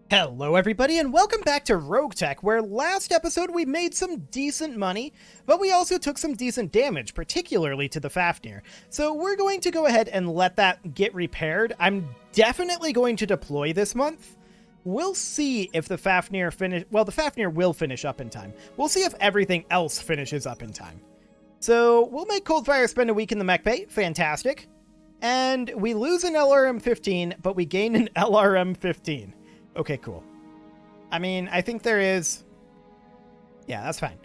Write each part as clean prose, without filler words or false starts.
Hello everybody and welcome back to RogueTech, where last episode we made some decent money, but we also took some decent damage, particularly to the Fafnir. So we're going to go ahead and let that get repaired. I'm definitely going to deploy this month. We'll see if the Fafnir the Fafnir will finish up in time. We'll see if everything else finishes up in time. So we'll make Coldfire spend a week in the mech bay. Fantastic. And we lose an LRM-15, but we gain an LRM-15. Okay, cool. I mean, I think there is... Yeah, that's fine.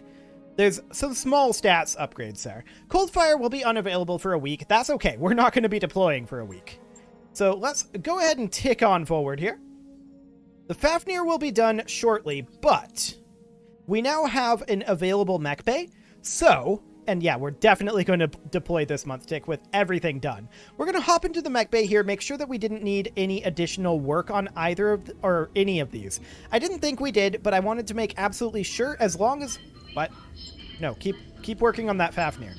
There's some small stats upgrades there. Coldfire will be unavailable for a week. That's okay. We're not going to be deploying for a week. So let's go ahead and tick on forward here. The Fafnir will be done shortly, but we now have an available mech bay. So... And yeah, we're definitely going to deploy this month tick with everything done. We're going to hop into the mech bay here, make sure that we didn't need any additional work on either of or any of these. I didn't think we did, but I wanted to make absolutely sure as long as... What? No, keep working on that Fafnir.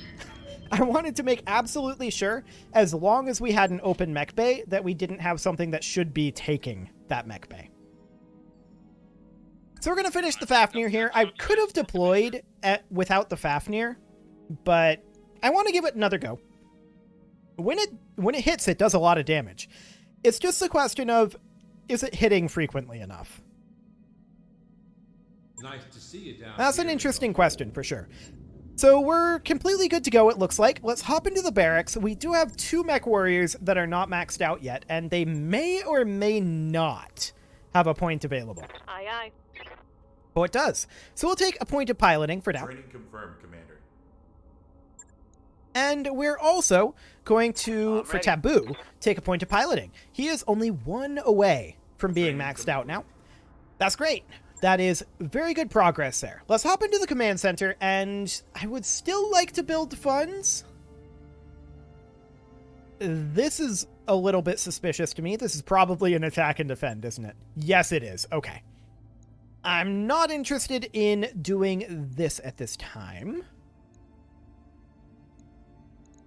I wanted to make absolutely sure, as long as we had an open mech bay, that we didn't have something that should be taking that mech bay. So we're going to finish the Fafnir here. I could have deployed without the Fafnir, but I want to give it another go. When it hits, it does a lot of damage. It's just a question of, is it hitting frequently enough? Nice to see you down. That's an interesting question, for sure. So we're completely good to go, it looks like. Let's hop into the barracks. We do have 2 mech warriors that are not maxed out yet, and they may or may not have a point available. Aye, aye. Oh, it does. So we'll take a point of piloting for now. Training confirmed, Commander. And we're also going to, for Taboo, take a point of piloting. He is only 1 away from being maxed out now. That's great. That is very good progress there. Let's hop into the command center, and I would still like to build funds. This is a little bit suspicious to me. This is probably an attack and defend, isn't it? Yes, it is. Okay. I'm not interested in doing this at this time.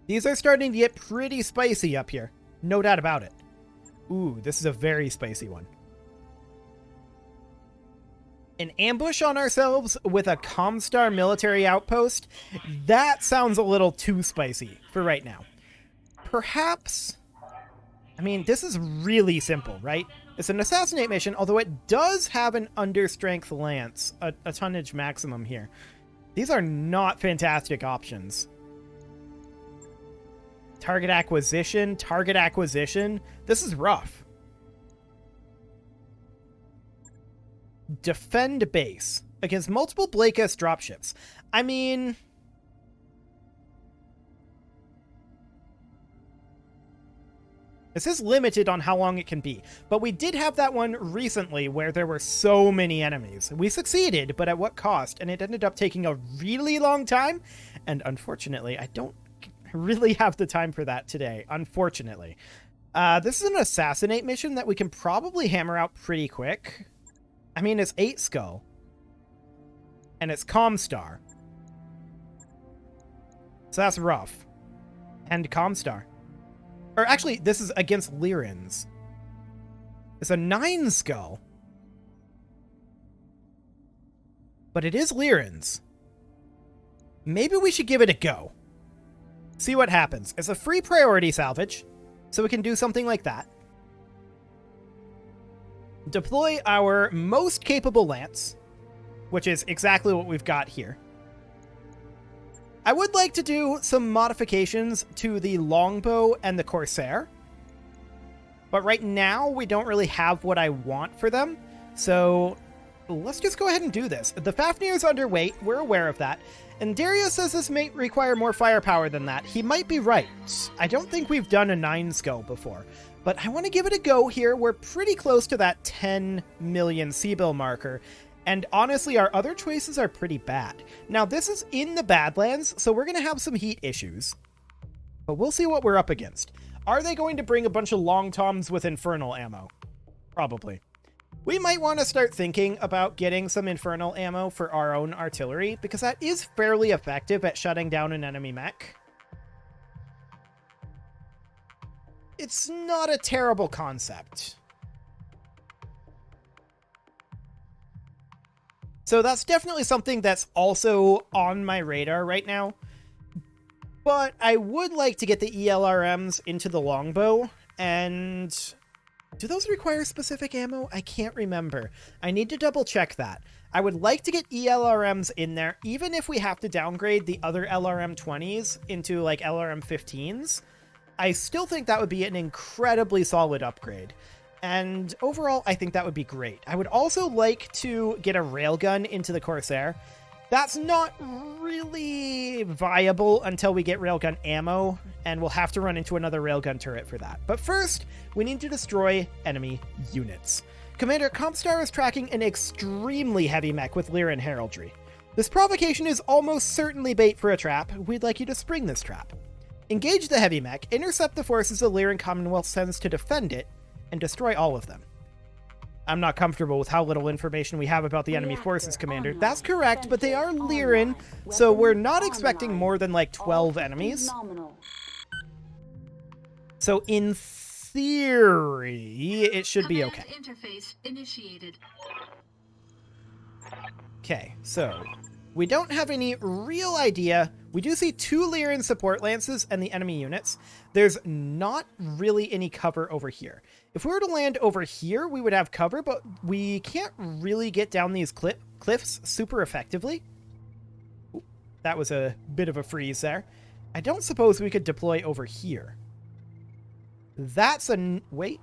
These are starting to get pretty spicy up here. No doubt about it. Ooh, this is a very spicy one. An ambush on ourselves with a Comstar military outpost? That sounds a little too spicy for right now. Perhaps... I mean, this is really simple, right? It's an assassinate mission, although it does have an understrength lance, a tonnage maximum here. These are not fantastic options. Target acquisition. This is rough. Defend base against multiple Blake-S dropships. I mean... This is limited on how long it can be, but we did have that one recently where there were so many enemies. We succeeded, but at what cost? And it ended up taking a really long time, and unfortunately, I don't really have the time for that today, unfortunately. This is an assassinate mission that we can probably hammer out pretty quick. I mean, it's 8 skull. And it's Comstar. So that's rough. And Comstar. Or actually, this is against Lyrans. It's a 9 skull. But it is Lyrans. Maybe we should give it a go. See what happens. It's a free priority salvage, so we can do something like that. Deploy our most capable lance, which is exactly what we've got here. I would like to do some modifications to the longbow and the Corsair, but right now we don't really have what I want for them, so let's just go ahead and do this. The Fafnir is underweight, we're aware of that, and Dario says this may require more firepower than that. He might be right. I don't think we've done a 9 skull before, but I want to give it a go here. We're pretty close to that 10 million C-bill marker, and honestly, our other choices are pretty bad. Now, this is in the Badlands, so we're going to have some heat issues, but we'll see what we're up against. Are they going to bring a bunch of long toms with infernal ammo? Probably. We might want to start thinking about getting some infernal ammo for our own artillery, because that is fairly effective at shutting down an enemy mech. It's not a terrible concept. So that's definitely something that's also on my radar right now. But I would like to get the ELRMs into the longbow, and do those require specific ammo? I can't remember. I need to double check that. I would like to get ELRMs in there, even if we have to downgrade the other LRM 20s into like LRM 15s. I still think that would be an incredibly solid upgrade. And overall, I think that would be great. I would also like to get a railgun into the Corsair. That's not really viable until we get railgun ammo, and we'll have to run into another railgun turret for that. But first, we need to destroy enemy units. Commander Compstar is tracking an extremely heavy mech with Lyran heraldry. This provocation is almost certainly bait for a trap. We'd like you to spring this trap. Engage the heavy mech, intercept the forces the Lyran Commonwealth sends to defend it, and destroy all of them. I'm not comfortable with how little information we have about the enemy forces, Commander. That's correct, but they are Lyran, so we're not expecting more than like 12 enemies. So in theory, it should be okay. Interface initiated. Okay, so we don't have any real idea. We do see 2 Lyran support lances and the enemy units. There's not really any cover over here. If we were to land over here, we would have cover, but we can't really get down these cliffs super effectively. Ooh, that was a bit of a freeze there. I don't suppose we could deploy over here. That's a... Wait.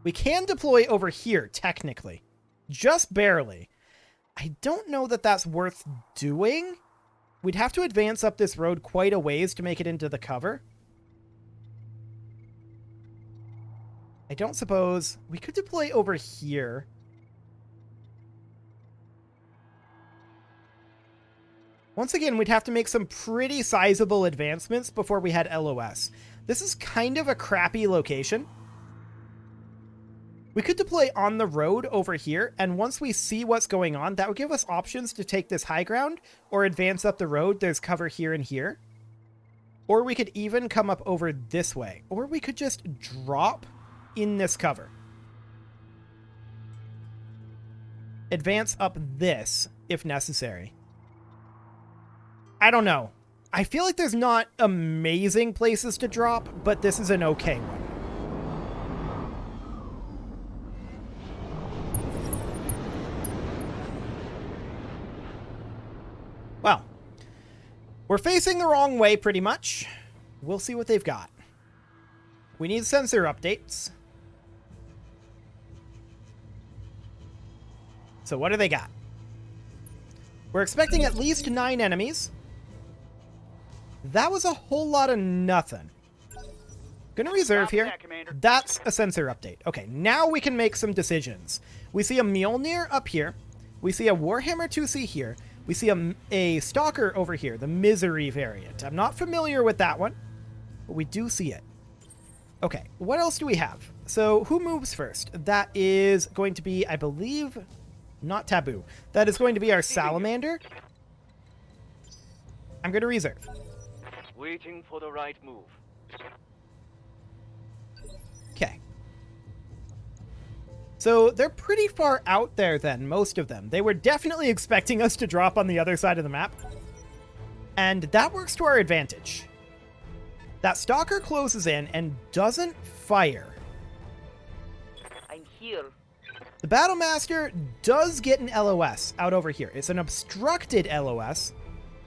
We can deploy over here, technically. Just barely. I don't know that that's worth doing. We'd have to advance up this road quite a ways to make it into the cover. I don't suppose... We could deploy over here. Once again, we'd have to make some pretty sizable advancements before we had LOS. This is kind of a crappy location. We could deploy on the road over here, and once we see what's going on, that would give us options to take this high ground or advance up the road. There's cover here and here. Or we could even come up over this way. Or we could just drop in this cover. Advance up this if necessary. I don't know. I feel like there's not amazing places to drop, but this is an okay one. Well, we're facing the wrong way pretty much. We'll see what they've got. We need sensor updates. So what do they got? We're expecting at least 9 enemies. That was a whole lot of nothing. Gonna reserve here. That's a sensor update. Okay, now we can make some decisions. We see a Mjolnir up here. We see a Warhammer 2C here. We see a Stalker over here, the Misery variant. I'm not familiar with that one, but we do see it. Okay, what else do we have? So who moves first? That is going to be, I believe, not Taboo. That is going to be our Salamander. I'm going to reserve. Waiting for the right move. Okay. So they're pretty far out there then, most of them. They were definitely expecting us to drop on the other side of the map. And that works to our advantage. That Stalker closes in and doesn't fire. I'm here. The Battlemaster does get an LOS out over here. It's an obstructed LOS,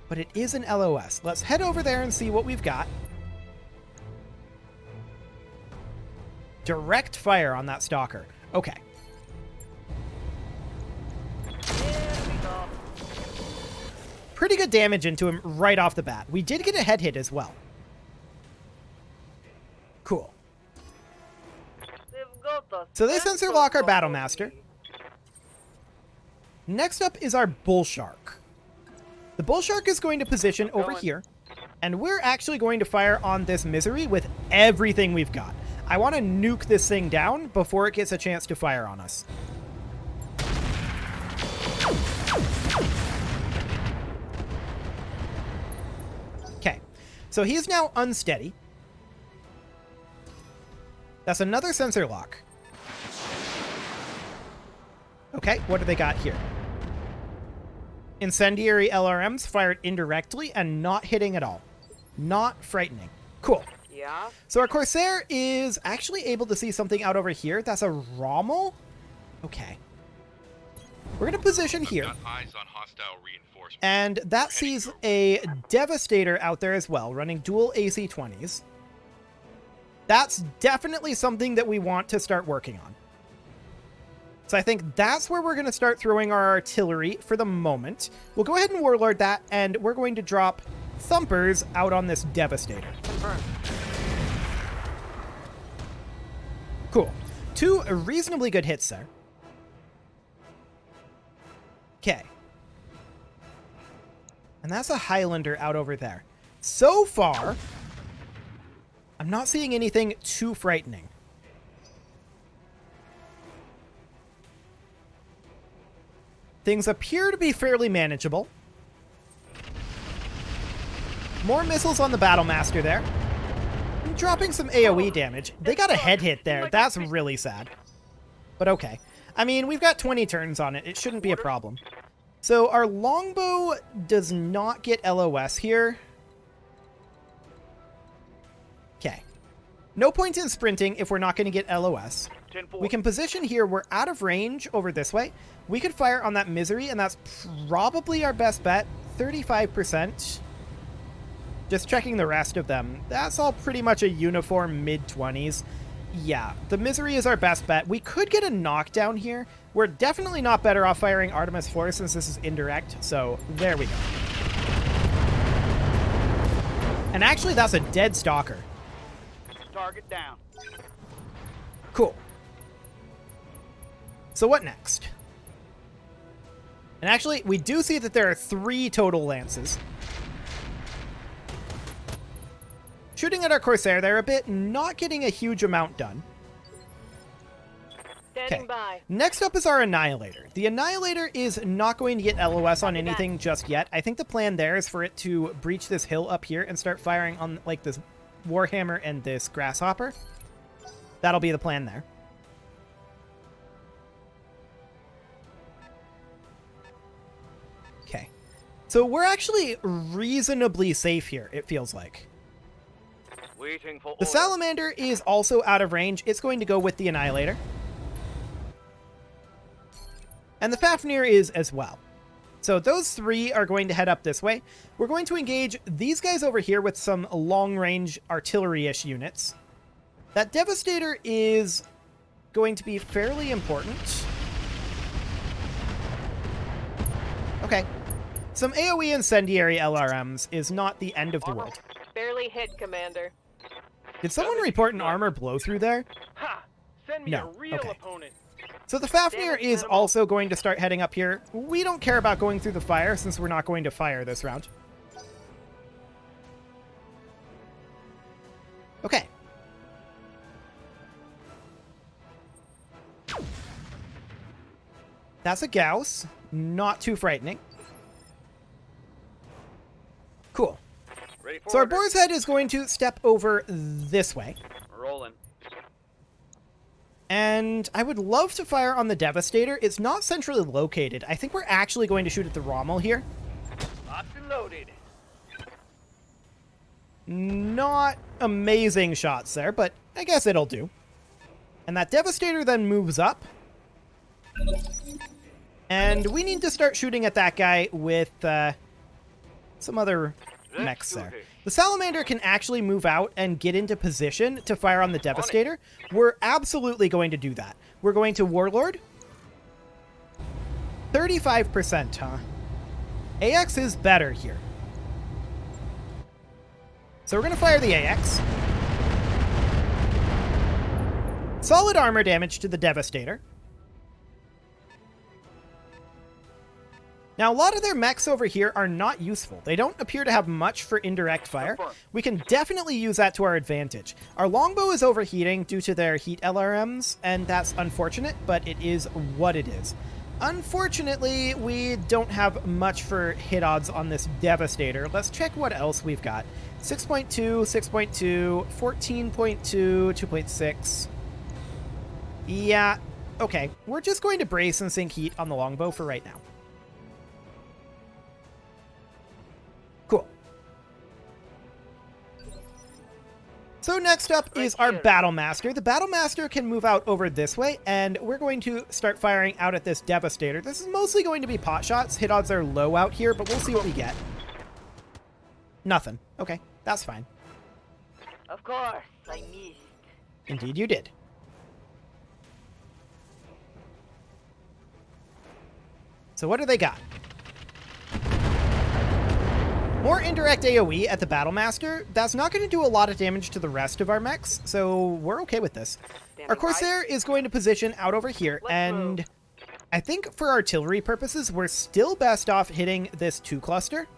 but it is an LOS. Let's head over there and see what we've got. Direct fire on that Stalker. Okay. There we go. Pretty good damage into him right off the bat. We did get a head hit as well. Cool. They've got us. So they sensor lock our Battlemaster. Next up is our Bull Shark. The Bull Shark is going to position over here, and we're actually going to fire on this Misery with everything we've got. I want to nuke this thing down before it gets a chance to fire on us. Okay, so he's now unsteady. That's another sensor lock. Okay, what do they got here? incendiary LRMs fired indirectly and not hitting at all. Not frightening. Cool. Yeah? So our Corsair is actually able to see something out over here. That's a Rommel? Okay. We're going to position here. Got eyes on hostile reinforcements. And that sees a Devastator out there as well, running dual AC-20s. That's definitely something that we want to start working on. So I think that's where we're going to start throwing our artillery for the moment. We'll go ahead and Warlord that, and we're going to drop Thumpers out on this Devastator. Confirmed. Cool. 2 reasonably good hits there. Okay. And that's a Highlander out over there. So far, I'm not seeing anything too frightening. Things appear to be fairly manageable. More missiles on the Battlemaster there. And dropping some AoE damage. They got a head hit there. That's really sad. But okay. I mean, we've got 20 turns on it. It shouldn't be a problem. So our longbow does not get LOS here. Okay. No point in sprinting if we're not going to get LOS. We can position here. We're out of range over this way. We could fire on that Misery, and that's probably our best bet. 35%. Just checking the rest of them. That's all pretty much a uniform mid-20s. Yeah, the Misery is our best bet. We could get a knockdown here. We're definitely not better off firing Artemis 4 since this is indirect, so there we go. And actually, that's a dead Stalker. Target down. Cool. So what next? And actually, we do see that there are 3 total lances. Shooting at our Corsair there a bit, not getting a huge amount done. Standing by. Next up is our Annihilator. The Annihilator is not going to get LOS on anything just yet. I think the plan there is for it to breach this hill up here and start firing on like this Warhammer and this Grasshopper. That'll be the plan there. Okay. So we're actually reasonably safe here, it feels like. Waiting for The order. Salamander is also out of range. It's going to go with the Annihilator. And the Fafnir is as well. So those 3 are going to head up this way. We're going to engage these guys over here with some long-range artillery-ish units. That Devastator is going to be fairly important. Okay. Some AoE incendiary LRMs is not the end of the world. Barely hit, Commander. Did someone report an armor blow-through there? Ha! Send me No. a real Okay. opponent. So the Fafnir is also going to start heading up here. We don't care about going through the fire since we're not going to fire this round. Okay. That's a Gauss. Not too frightening. Cool. Ready for So our order. Boar's Head is going to step over this way. Rolling. And I would love to fire on the Devastator. It's not centrally located. I think we're actually going to shoot at the Rommel here. Locked and loaded. Not amazing shots there, but I guess it'll do. And that Devastator then moves up. And we need to start shooting at that guy with some other mechs there. The Salamander can actually move out and get into position to fire on the Devastator. We're absolutely going to do that. We're going to Warlord. 35%, huh? AX is better here. So we're going to fire the AX. Solid armor damage to the Devastator. Now, a lot of their mechs over here are not useful. They don't appear to have much for indirect fire. We can definitely use that to our advantage. Our longbow is overheating due to their heat LRMs, and that's unfortunate, but it is what it is. Unfortunately, we don't have much for hit odds on this Devastator. Let's check what else we've got. 6.2, 6.2, 14.2, 2.6. Yeah, okay. We're just going to brace and sink heat on the longbow for right now. So next up is our Battle Master. The Battle Master can move out over this way, and we're going to start firing out at this Devastator. This is mostly going to be pot shots. Hit odds are low out here, but we'll see what we get. Nothing. Okay, that's fine. Of course, I missed. Indeed you did. So what do they got? More indirect AoE at the Battle Master. That's not going to do a lot of damage to the rest of our mechs, so we're okay with this. Our Corsair is going to position out over here, and I think for artillery purposes, we're still best off hitting this 2 cluster.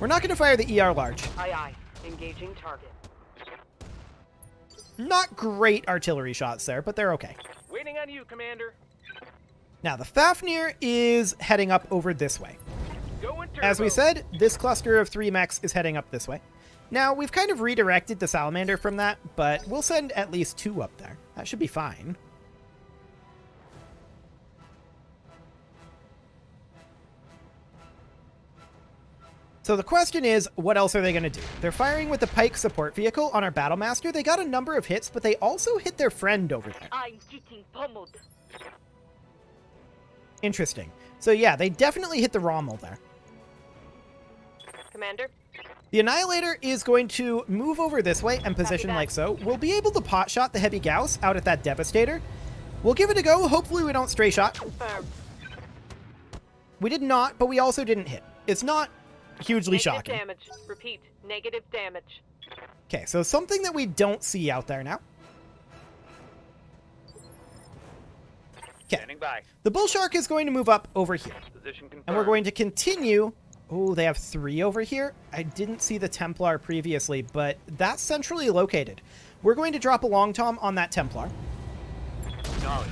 We're not going to fire the ER large. Aye, aye. Engaging target. Not great artillery shots there, but they're okay. Waiting on you, Commander. Now, the Fafnir is heading up over this way. Going turbo. As we said, this cluster of 3 mechs is heading up this way. Now, we've kind of redirected the Salamander from that, but we'll send at least 2 up there. That should be fine. So the question is, what else are they going to do? They're firing with the Pike support vehicle on our Battle Master. They got a number of hits, but they also hit their friend over there. I'm getting pummeled. Interesting. So yeah, they definitely hit the Rommel there. Commander? The Annihilator is going to move over this way and position like so. We'll be able to pot shot the Heavy Gauss out at that Devastator. We'll give it a go. Hopefully we don't stray shot. Confirmed. We did not, but we also didn't hit. It's not hugely shocking. Damage. Repeat. Negative damage. Okay, so something that we don't see out there now. Okay, Standing by. the Bull Shark is going to move up over here. Position confirmed. And we're going to continue. Oh, they have 3 over here. I didn't see the Templar previously, but that's centrally located. We're going to drop a Long Tom on that Templar. Knowledge.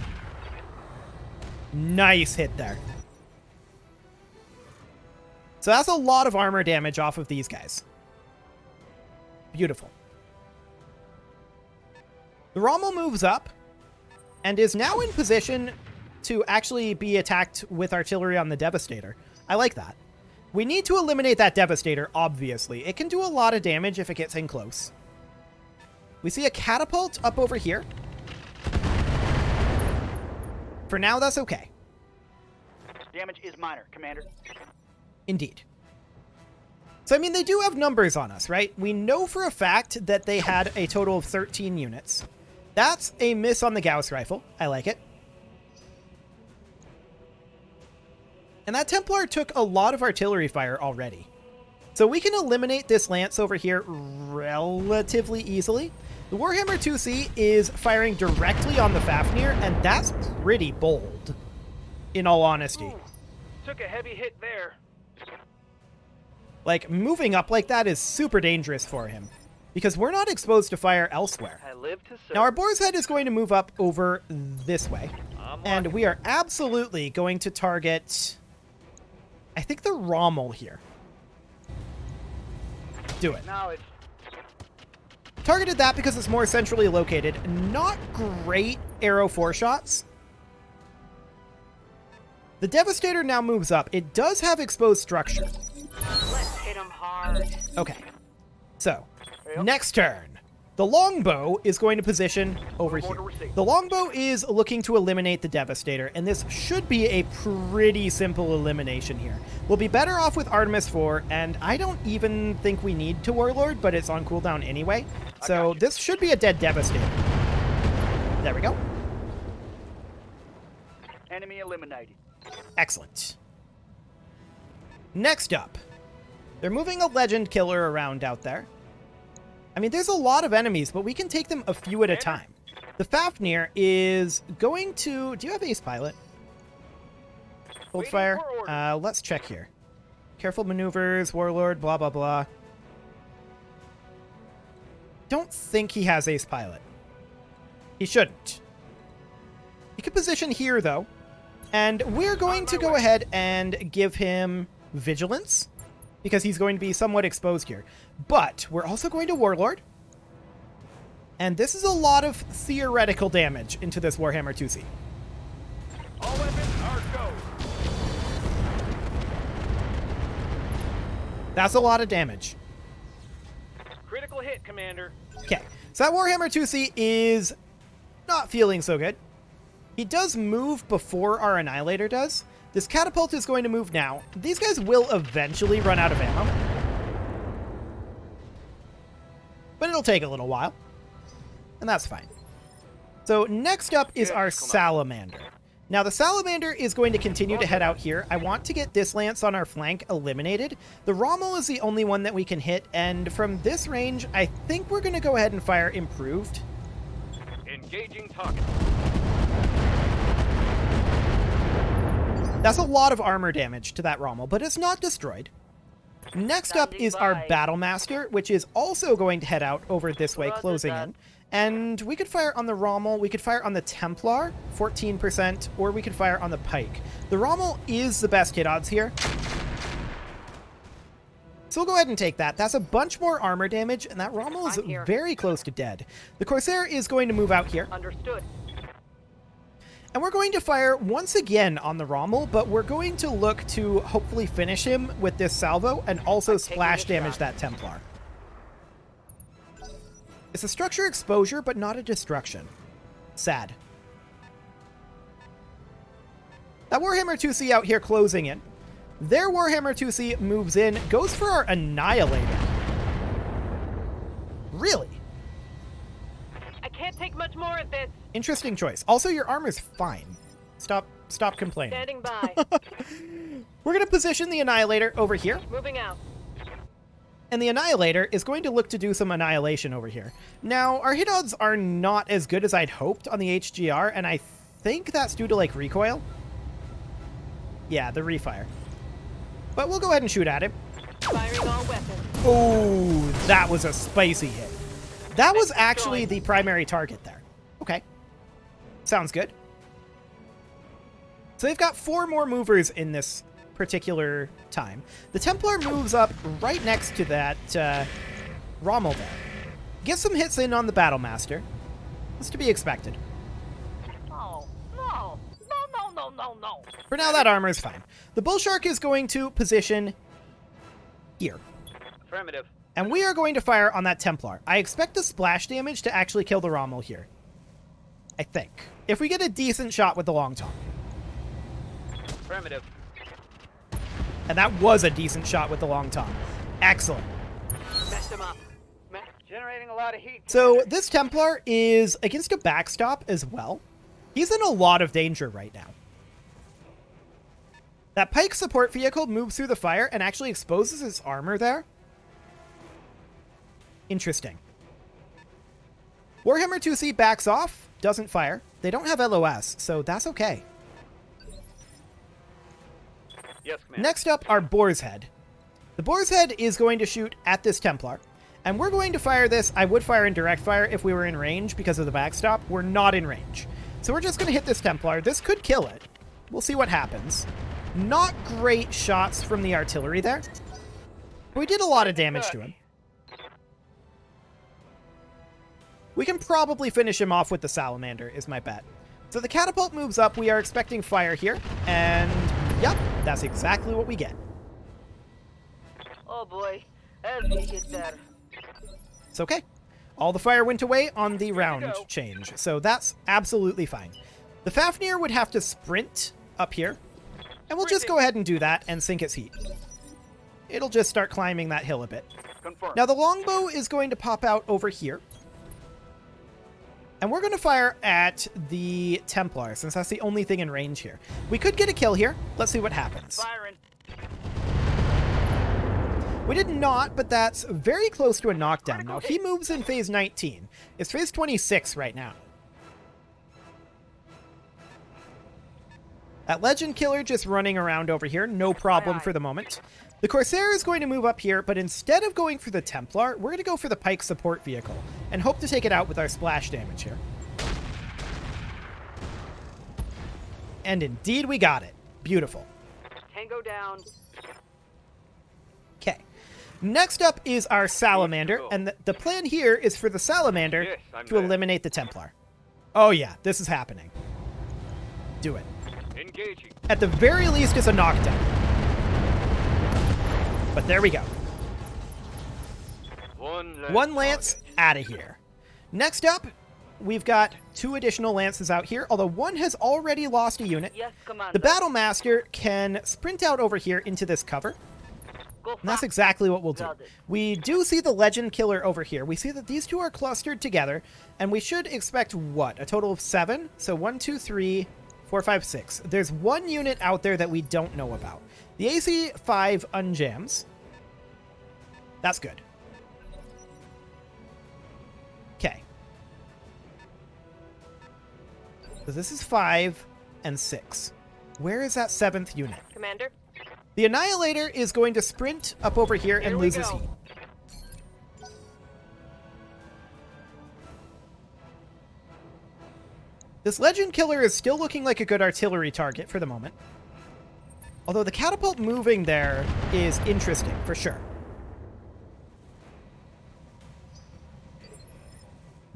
Nice hit there. So that's a lot of armor damage off of these guys. Beautiful. The Rommel moves up and is now in position to actually be attacked with artillery on the Devastator. I like that. We need to eliminate that Devastator, obviously. It can do a lot of damage if it gets in close. We see a catapult up over here. For now, that's okay. Damage is minor, Commander. Indeed. So, I mean, they do have numbers on us, right? We know for a fact that they had a total of 13 units. That's a miss on the Gauss rifle. I like it. And that Templar took a lot of artillery fire already. So we can eliminate this Lance over here relatively easily. The Warhammer 2C is firing directly on the Fafnir, and that's pretty bold, in all honesty. Ooh, took a heavy hit there. Like, moving up like that is super dangerous for him, because we're not exposed to fire elsewhere. I live to serve. Now, our Boar's Head is going to move up over this way, and we are absolutely going to target, I think, the Rommel here. Do it. Knowledge. Targeted that because it's more centrally located. Not great arrow 4 shots. The Devastator now moves up. It does have exposed structure. Let's hit him hard. Okay. So, next turn. The Longbow is going to position over here. The Longbow is looking to eliminate the Devastator, and this should be a pretty simple elimination here. We'll be better off with Artemis 4, and I don't even think we need to Warlord, but it's on cooldown anyway. So this should be a dead Devastator. There we go. Enemy eliminated. Excellent. Next up, they're moving a Legend Killer around out there. I mean, there's a lot of enemies, but we can take them a few at a time. The Fafnir is going to... Do you have Ace Pilot? Hold fire. Let's check here. Careful maneuvers, Warlord, blah, blah, blah. Don't think he has Ace Pilot. He shouldn't. He could position here, though. And we're going to go ahead and give him Vigilance, because he's going to be somewhat exposed here. But we're also going to Warlord. And this is a lot of theoretical damage into this Warhammer 2C. All weapons are go. That's a lot of damage. Critical hit. it, Commander. Okay, so that Warhammer 2C is not feeling so good. He does move before our Annihilator does. This catapult is going to move now. These guys will eventually run out of ammo. But it'll take a little while. And that's fine. So next up is our Salamander. Now the Salamander is going to continue to head out here. I want to get this lance on our flank eliminated. The Rommel is the only one that we can hit, and from this range, I think we're going to go ahead and fire Improved. Engaging target. That's a lot of armor damage to that Rommel, but it's not destroyed. Next up is our Battlemaster, which is also going to head out over this way, closing in. And we could fire on the Rommel, we could fire on the Templar, 14%, or we could fire on the Pike. The Rommel is the best hit odds here. So we'll go ahead and take that. That's a bunch more armor damage, and that Rommel is very close to dead. The Corsair is going to move out here. Understood. And we're going to fire once again on the Rommel, but we're going to look to hopefully finish him with this salvo and also splash damage that Templar. It's a structure exposure, but not a destruction. Sad. That Warhammer 2C out here closing in. Their Warhammer 2C moves in, goes for our Annihilator. Really? I can't take much more of this. Interesting choice. Also, your armor's fine. Stop complaining. Standing by. We're going to position the Annihilator over here. Moving out. And the Annihilator is going to look to do some annihilation over here. Now, our hit odds are not as good as I'd hoped on the HGR, and I think that's due to, like, recoil. Yeah, the refire. But we'll go ahead and shoot at him. Firing all weapons. Oh, that was a spicy hit. That was actually the primary target there. Okay. Sounds good. So they've got 4 more movers in this particular time. The Templar moves up right next to that Rommel there. Gets some hits in on the Battlemaster. That's to be expected. No. For now, that armor is fine. The Bullshark is going to position here. Affirmative. And we are going to fire on that Templar. I expect the splash damage to actually kill the Rommel here. I think. If we get a decent shot with the Long Tom. Affirmative. And that was a decent shot with the Long Tom. Excellent. Messed him up. Generating a lot of heat. So this Templar is against a backstop as well. He's in a lot of danger right now. That Pike support vehicle moves through the fire and actually exposes his armor there. Interesting. Warhammer 2C backs off, doesn't fire. They don't have LOS, so that's okay. Yes, Commander. Next up, our Boar's Head. The Boar's Head is going to shoot at this Templar. And we're going to fire this. I would fire in direct fire if we were in range because of the backstop. We're not in range. So we're just going to hit this Templar. This could kill it. We'll see what happens. Not great shots from the artillery there. We did a lot of damage to him. We can probably finish him off with the Salamander, is my bet. So the catapult moves up. We are expecting fire here. And, yep, that's exactly what we get. Oh boy. As we get better. It's okay. All the fire went away on the round change, so that's absolutely fine. The Fafnir would have to sprint up here, and we'll just go ahead and do that and sink its heat. It'll just start climbing that hill a bit. Confirmed. Now the longbow is going to pop out over here, and we're going to fire at the Templar, since that's the only thing in range here. We could get a kill here. Let's see what happens. Firing. We did not, but that's very close to a knockdown. Now, he moves in phase 19. It's phase 26 right now. That Legend Killer just running around over here. No problem for the moment. The Corsair is going to move up here, but instead of going for the Templar, we're going to go for the Pike support vehicle and hope to take it out with our splash damage here. And indeed, we got it. Beautiful. Tango down. Okay. Next up is our Salamander, and the plan here is for the Salamander Yes, I'm to there. eliminate the Templar. Oh yeah, this is happening. Do it. Engaging. At the very least, it's a knockdown. But there we go. One One lance out of here. Next up, we've got 2 additional lances out here, although one has already lost a unit. Yes, Commander. The Battle Master can sprint out over here into this cover. Go And that's fast. exactly what we'll do. Got it. We do see the Legend Killer over here. We see that these 2 are clustered together, and we should expect, what, a total of 7? So 1, 2, 3, 4, 5, 6. There's 1 unit out there that we don't know about. The AC-5 unjams. That's good. Okay. So this is 5 and 6. Where is that 7th unit? Commander. The Annihilator is going to sprint up over here and we loses go. heat. This Legend Killer is still looking like a good artillery target for the moment. Although the catapult moving there is interesting, for sure.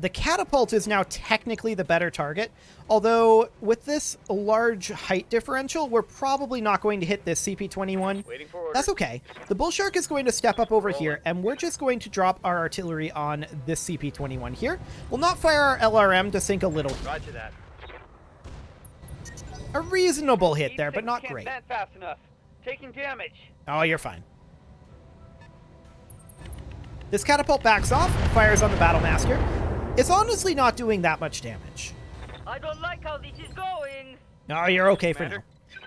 The catapult is now technically the better target, although with this large height differential, we're probably not going to hit this CP-21. Waiting for orders. That's okay. The Bull Shark is going to step up over here, and we're just going to drop our artillery on this CP-21 here. We'll not fire our LRM to sink a little. Roger that. A reasonable hit Heat there, but sinks not can't great. vent fast enough. Taking damage. Oh, you're fine. This catapult backs off, fires on the Battle Master. It's honestly not doing that much damage. I don't like how this is going. No, you're okay for now. Commander?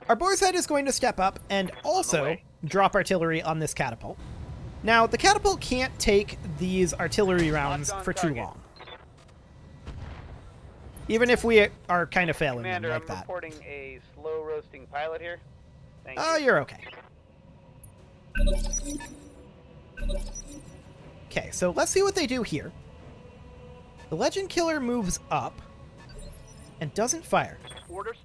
Our Boar's Head is going to step up and also way. drop artillery on this catapult. Now, the catapult can't take these artillery rounds Locked on for too target. long. Even if we are kind of failing them Commander, like I'm that. reporting a slow roasting pilot here. Thank Oh, you. you're okay. Okay, so let's see what they do here. The Legend Killer moves up and doesn't fire. Orders.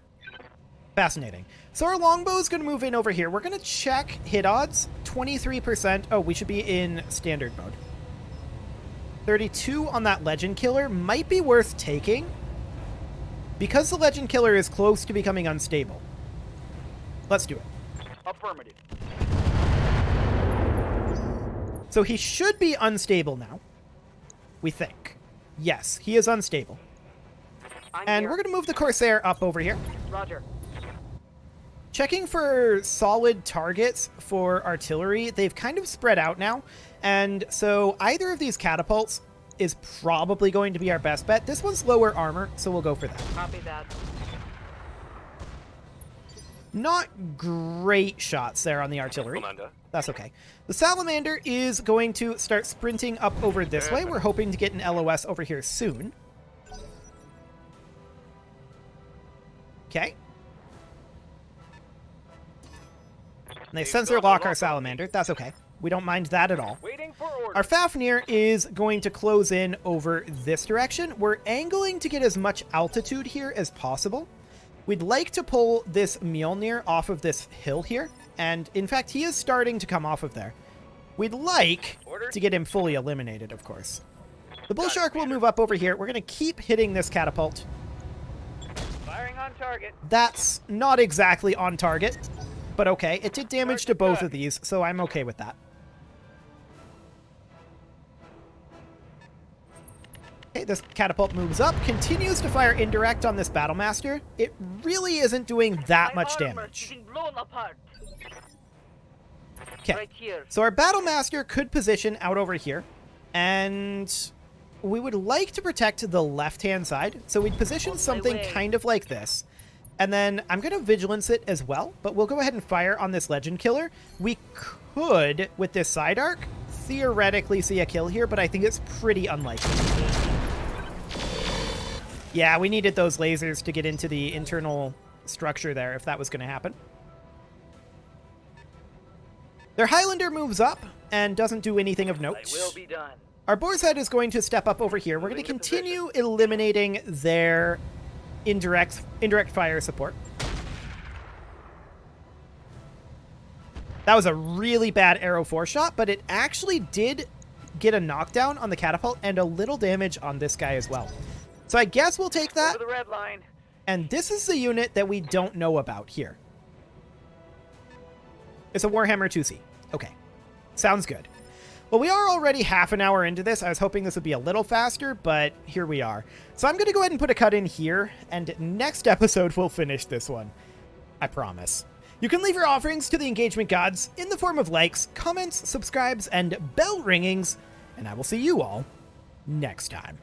Fascinating. So our longbow is going to move in over here. We're going to check hit odds. 23%. Oh, we should be in standard mode. 32 on that Legend Killer might be worth taking because the Legend Killer is close to becoming unstable. Let's do it. Affirmative. So he should be unstable now. We think. Yes, he is unstable. I'm And here. we're going to move the Corsair up over here. Roger. Checking for solid targets for artillery, they've kind of spread out now. And so either of these catapults is probably going to be our best bet. This one's lower armor, so we'll go for that. Copy that. Not great shots there on the artillery. Commander. That's okay. The Salamander is going to start sprinting up over this way. We're hoping to get an LOS over here soon. Okay. And they sensor lock our Salamander. That's okay. We don't mind that at all. Waiting for orders. Our Fafnir is going to close in over this direction. We're angling to get as much altitude here as possible. We'd like to pull this Mjolnir off of this hill here. And in fact, he is starting to come off of there. We'd like to get him fully eliminated, of course. The Bull Shark will move up over here. We're going to keep hitting this catapult. Firing on target. That's not exactly on target, but okay. It did damage to both of these, so I'm okay with that. Okay, this catapult moves up, continues to fire indirect on this Battle Master. It really isn't doing that My much armor's damage. getting blown apart. Okay, Right here. so our Battle Master could position out over here, and we would like to protect the left-hand side, so we'd position On my something way. kind of like this. And then I'm going to Vigilance it as well, but we'll go ahead and fire on this Legend Killer. We could, with this side arc, theoretically see a kill here, but I think it's pretty unlikely. Yeah, we needed those lasers to get into the internal structure there if that was going to happen. Their Highlander moves up and doesn't do anything of note. I will be done. Our Boar's Head is going to step up over here. We're going to Moving to continue eliminating their indirect fire support. That was a really bad arrow 4 shot, but it actually did get a knockdown on the catapult and a little damage on this guy as well. So I guess we'll take that. Over the red line. And this is the unit that we don't know about here. It's a Warhammer 2C. Okay. Sounds good. Well, we are already half an hour into this. I was hoping this would be a little faster, but here we are. So I'm going to go ahead and put a cut in here, and next episode we'll finish this one. I promise. You can leave your offerings to the engagement gods in the form of likes, comments, subscribes, and bell ringings, and I will see you all next time.